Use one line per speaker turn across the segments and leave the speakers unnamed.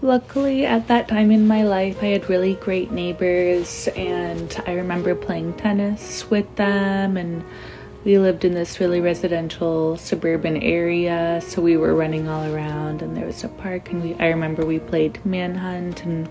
Luckily, at that time in my life, I had really great neighbors, and I remember playing tennis with them, and we lived in this really residential suburban area, so we were running all around, and there was a park, and I remember we played Manhunt, and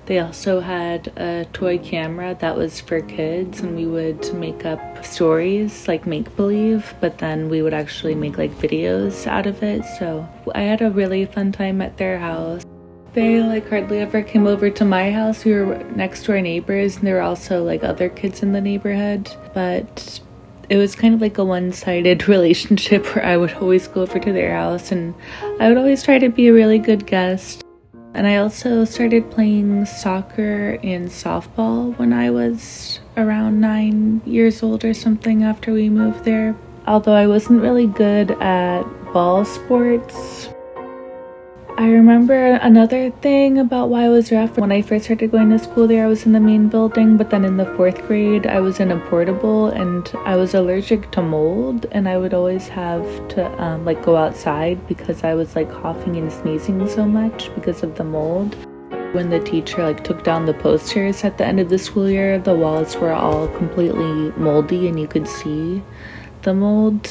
they also had a toy camera that was for kids, and we would make up stories, like make-believe, but then we would actually make like videos out of it, so I had a really fun time at their house. They like hardly ever came over to my house. We were next to our neighbors, and there were also like other kids in the neighborhood, but it was kind of like a one-sided relationship where I would always go over to their house, and I would always try to be a really good guest. And I also started playing soccer and softball when I was around 9 years old or something after we moved there. Although I wasn't really good at ball sports. I remember another thing about why I was rough. When I first started going to school there, I was in the main building, but then in the 4th grade, I was in a portable, and I was allergic to mold, and I would always have to like go outside because I was like coughing and sneezing so much because of the mold. When the teacher like took down the posters at the end of the school year, the walls were all completely moldy and you could see the mold.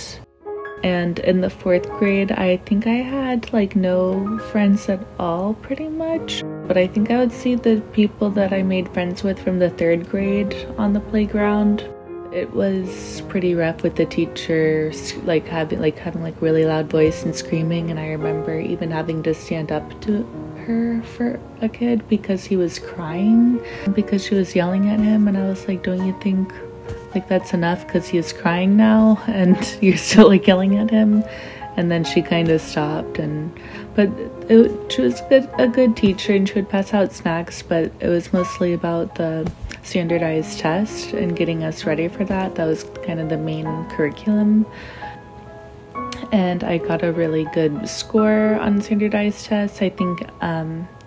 And in the 4th grade, I think I had like no friends at all pretty much. But I think I would see the people that I made friends with from the 3rd grade on the playground. It was pretty rough with the teachers like having really loud voice and screaming, and I remember even having to stand up to her for a kid because he was crying because she was yelling at him, and I was like, don't you think like that's enough because he is crying now and you're still like yelling at him? And then she kind of stopped, but she was a good teacher, and she would pass out snacks, but it was mostly about the standardized test and getting us ready for that. That was kind of the main curriculum. And I got a really good score on standardized tests. I think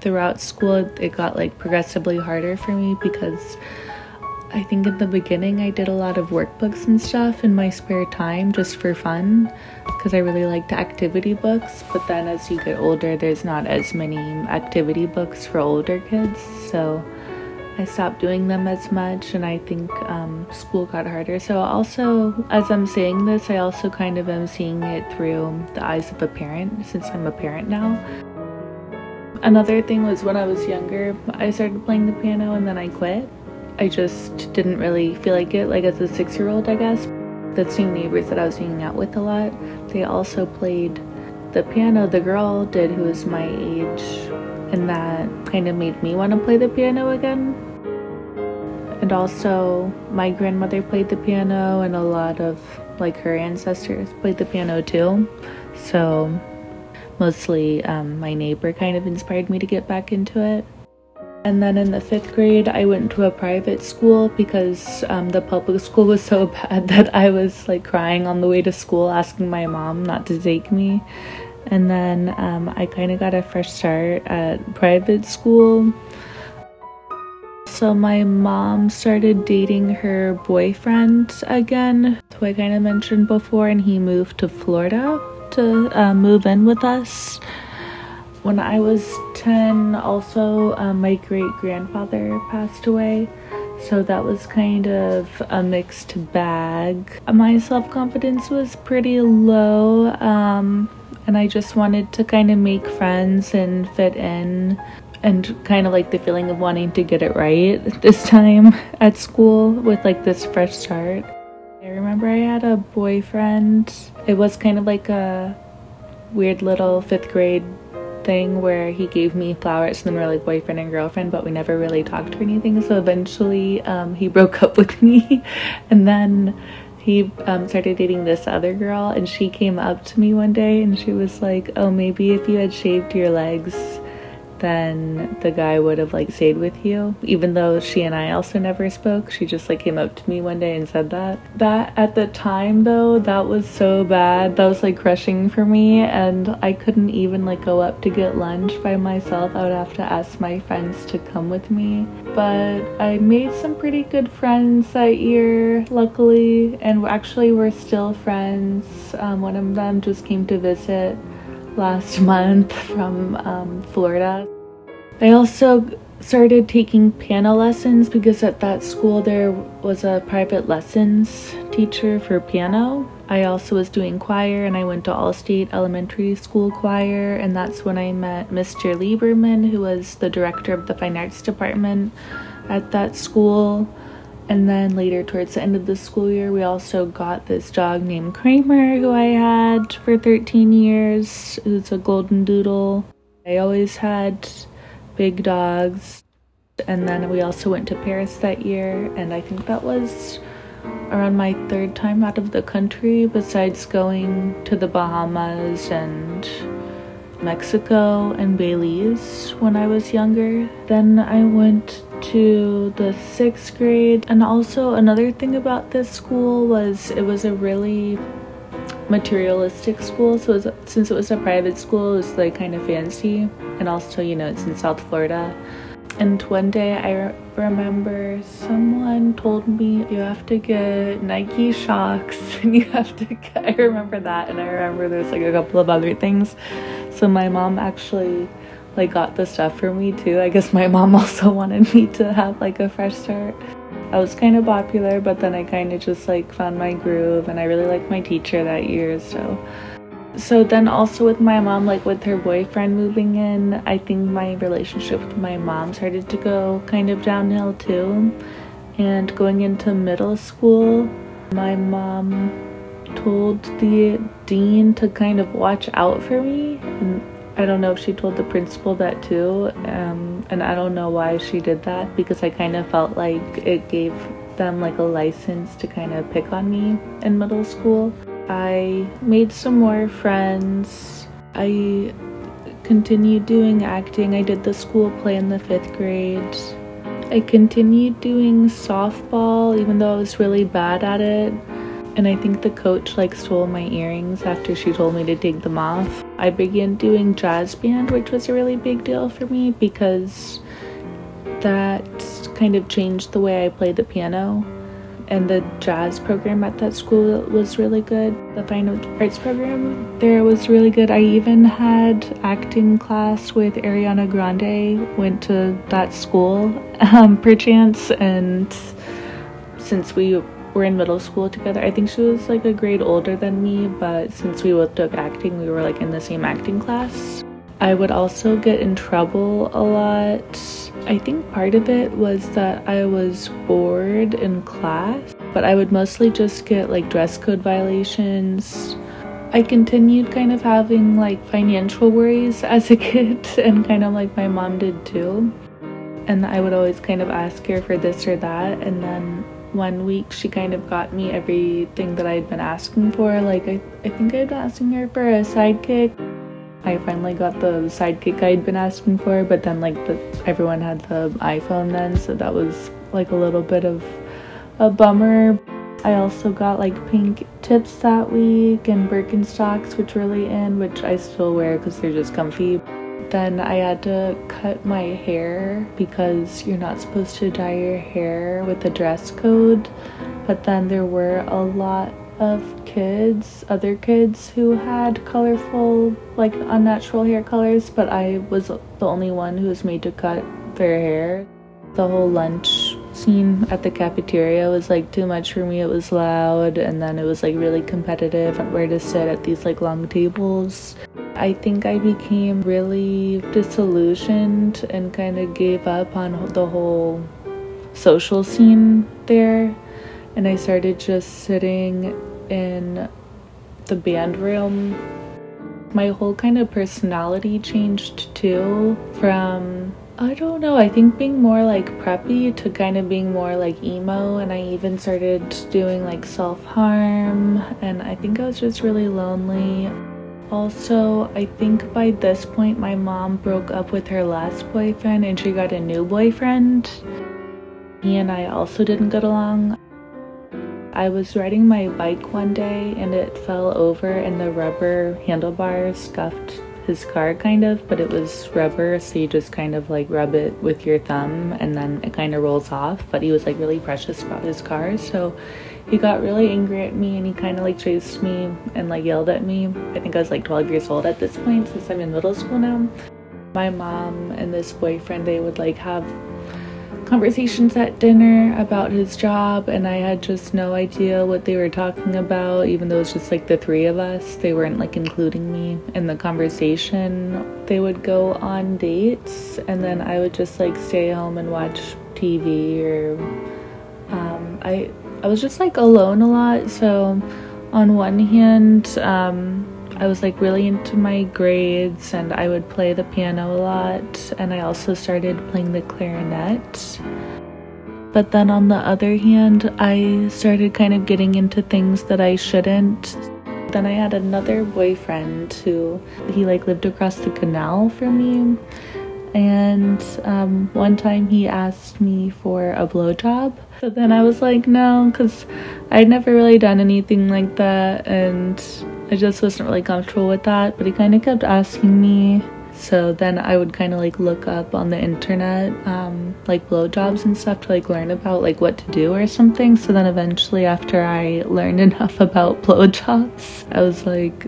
throughout school it got like progressively harder for me because I think in the beginning I did a lot of workbooks and stuff in my spare time just for fun because I really liked activity books, but then as you get older there's not as many activity books for older kids, so I stopped doing them as much, and I think school got harder. So also, as I'm saying this, I also kind of am seeing it through the eyes of a parent since I'm a parent now. Another thing was when I was younger, I started playing the piano and then I quit. I just didn't really feel like it, like as a 6-year-old, I guess. The same neighbors that I was hanging out with a lot, they also played the piano. The girl did, who was my age, and that kind of made me want to play the piano again. And also, my grandmother played the piano, and a lot of like her ancestors played the piano too. So mostly my neighbor kind of inspired me to get back into it. And then in the 5th grade, I went to a private school because the public school was so bad that I was like crying on the way to school, asking my mom not to take me. And then I kind of got a fresh start at private school. So my mom started dating her boyfriend again, who I kind of mentioned before, and he moved to Florida to move in with us. When I was 10, also, my great-grandfather passed away, so that was kind of a mixed bag. My self-confidence was pretty low, and I just wanted to kind of make friends and fit in, and kind of like the feeling of wanting to get it right this time at school with like this fresh start. I remember I had a boyfriend. It was kind of like a weird little 5th grade thing where he gave me flowers and then we were like boyfriend and girlfriend, but we never really talked or anything. So eventually he broke up with me, and then he started dating this other girl, and she came up to me one day and she was like, oh, maybe if you had shaved your legs then the guy would have like stayed with you. Even though she and I also never spoke, she just like came up to me one day and said that. That at the time though, that was so bad. That was like crushing for me, and I couldn't even like go up to get lunch by myself. I would have to ask my friends to come with me. But I made some pretty good friends that year, luckily, and actually we're still friends. One of them just came to visit last month from Florida. I also started taking piano lessons because at that school there was a private lessons teacher for piano. I also was doing choir, and I went to Allstate Elementary School choir, and that's when I met Mr. Lieberman, who was the director of the fine arts department at that school. And then later, towards the end of the school year, we also got this dog named Kramer, who I had for 13 years. It was a golden doodle. I always had big dogs. And then we also went to Paris that year, and I think that was around my third time out of the country, besides going to the Bahamas and Mexico and Belize when I was younger. Then I went to the 6th grade, and also another thing about this school was it was a really materialistic school. So since it was a private school, it was like kind of fancy, and also, you know, it's in South Florida. And one day I remember someone told me you have to get Nike Shox, and you have to get, I remember that, and I remember there's like a couple of other things. So my mom actually like got the stuff for me too. I guess my mom also wanted me to have like a fresh start. I was kind of popular, but then I kind of just like found my groove, and I really liked my teacher that year. So then also with my mom, like with her boyfriend moving in, I think my relationship with my mom started to go kind of downhill too. And going into middle school, my mom told the dean to kind of watch out for me. And I don't know if she told the principal that too. And I don't know why she did that, because I kind of felt like it gave them like a license to kind of pick on me in middle school. I made some more friends. I continued doing acting. I did the school play in the 5th grade. I continued doing softball, even though I was really bad at it. And I think the coach like stole my earrings after she told me to take them off. I began doing jazz band, which was a really big deal for me because that kind of changed the way I played the piano. And the jazz program at that school was really good. The fine arts program there was really good. I even had acting class with Ariana Grande, went to that school perchance, and since we were in middle school together, I think she was like a grade older than me, but since we both took acting, we were like in the same acting class. I would also get in trouble a lot. I think part of it was that I was bored in class, but I would mostly just get like dress code violations. I continued kind of having like financial worries as a kid, and kind of like my mom did too. And I would always kind of ask her for this or that, and then one week she kind of got me everything that I'd been asking for. Like I think I'd been asking her for a sidekick. I finally got the sidekick I'd been asking for, but then like everyone had the iPhone then, so that was like a little bit of a bummer. I also got like pink tips that week and Birkenstocks, which were really in, which I still wear because they're just comfy. Then I had to cut my hair because you're not supposed to dye your hair with the dress code, but then there were a lot of other kids who had colorful, like unnatural hair colors, but I was the only one who was made to cut their hair. The whole lunch scene at the cafeteria was like too much for me. It was loud, and then it was like really competitive on where to sit at these like long tables. I think I became really disillusioned and kind of gave up on the whole social scene there, and I started just sitting in the band room. My whole kind of personality changed too, from I don't know, I think being more like preppy to kind of being more like emo, and I even started doing like self-harm, and I think I was just really lonely. Also, I think by this point my mom broke up with her last boyfriend and she got a new boyfriend. He and I also didn't get along. I was riding my bike one day and it fell over, and the rubber handlebars scuffed his car kind of, but it was rubber, so you just kind of like rub it with your thumb and then it kind of rolls off. But he was like really precious about his car, so he got really angry at me and he kind of like chased me and like yelled at me. I think I was like 12 years old at this point, since I'm in middle school now. My mom and this boyfriend, they would like have conversations at dinner about his job, and I had just no idea what they were talking about, even though it was just like the three of us. They weren't like including me in the conversation. They would go on dates, and then I would just like stay home and watch TV, or I was just like alone a lot. So on one hand, I was like really into my grades, and I would play the piano a lot, and I also started playing the clarinet. But then on the other hand, I started kind of getting into things that I shouldn't. Then I had another boyfriend who, he like lived across the canal from me, and one time he asked me for a blowjob. But then I was like, no, because I'd never really done anything like that, and I just wasn't really comfortable with that. But he kind of kept asking me, so then I would kind of like look up on the internet like blowjobs and stuff to like learn about like what to do or something. So then eventually, after I learned enough about blowjobs, I was like,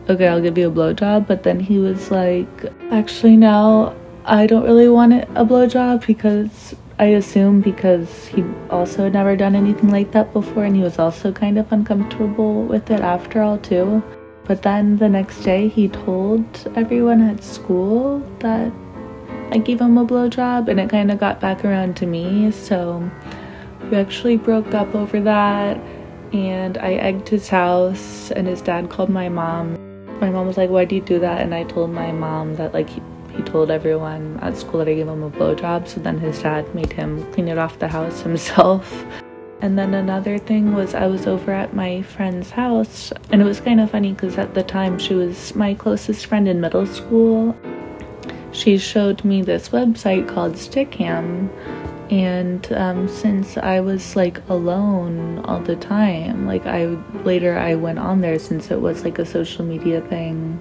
okay, I'll give you a blowjob. But then he was like, actually no, I don't really want a blowjob, because I assume because he also had never done anything like that before, and he was also kind of uncomfortable with it after all too. But then the next day he told everyone at school that I gave him a blowjob, and it kind of got back around to me. So we actually broke up over that, and I egged his house, and his dad called my mom. My mom was like, why'd you do that? And I told my mom that like he told everyone at school that I gave him a blowjob. So then his dad made him clean it off the house himself. And then another thing was, I was over at my friend's house, and it was kind of funny because at the time she was my closest friend in middle school. She showed me this website called Stickam, and since I was like alone all the time, like I went on there since it was like a social media thing.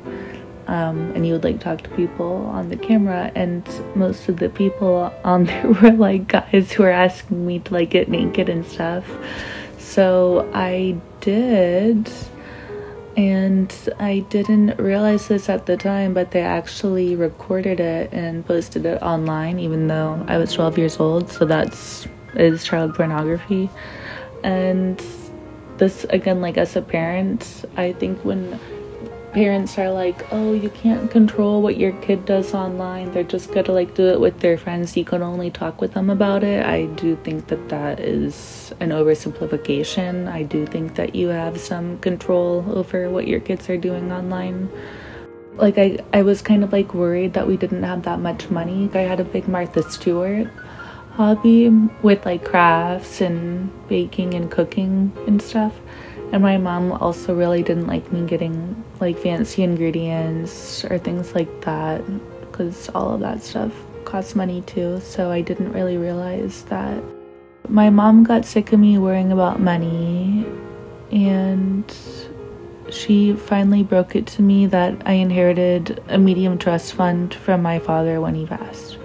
And you would like talk to people on the camera, and most of the people on there were like guys who were asking me to like get naked and stuff. So I did, and I didn't realize this at the time, but they actually recorded it and posted it online, even though I was 12 years old. So is child pornography. And this, again, like as a parent, I think when parents are like, oh, you can't control what your kid does online, they're just gonna like do it with their friends, you can only talk with them about it. I do think that is an oversimplification. I do think that you have some control over what your kids are doing online. Like I was kind of like worried that we didn't have that much money. I had a big Martha Stewart hobby with like crafts and baking and cooking and stuff. And my mom also really didn't like me getting like fancy ingredients or things like that, because all of that stuff costs money too. So I didn't really realize that. My mom got sick of me worrying about money, and she finally broke it to me that I inherited a medium trust fund from my father when he passed.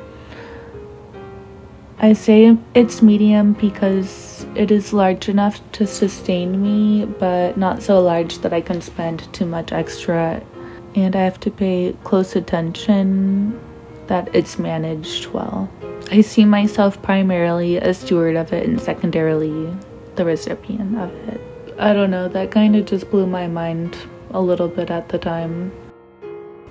I say it's medium because it is large enough to sustain me, but not so large that I can spend too much extra, and I have to pay close attention that it's managed well. I see myself primarily a steward of it and secondarily the recipient of it. I don't know, that kind of just blew my mind a little bit at the time.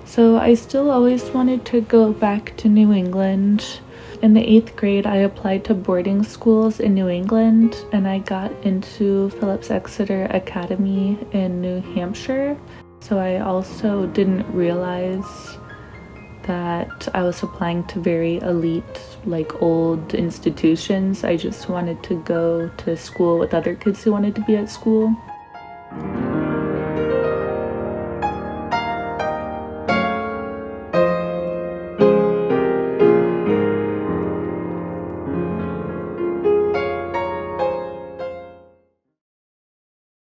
So I still always wanted to go back to New England. In the 8th grade, I applied to boarding schools in New England, and I got into Phillips Exeter Academy in New Hampshire. So I also didn't realize that I was applying to very elite, like old institutions. I just wanted to go to school with other kids who wanted to be at school.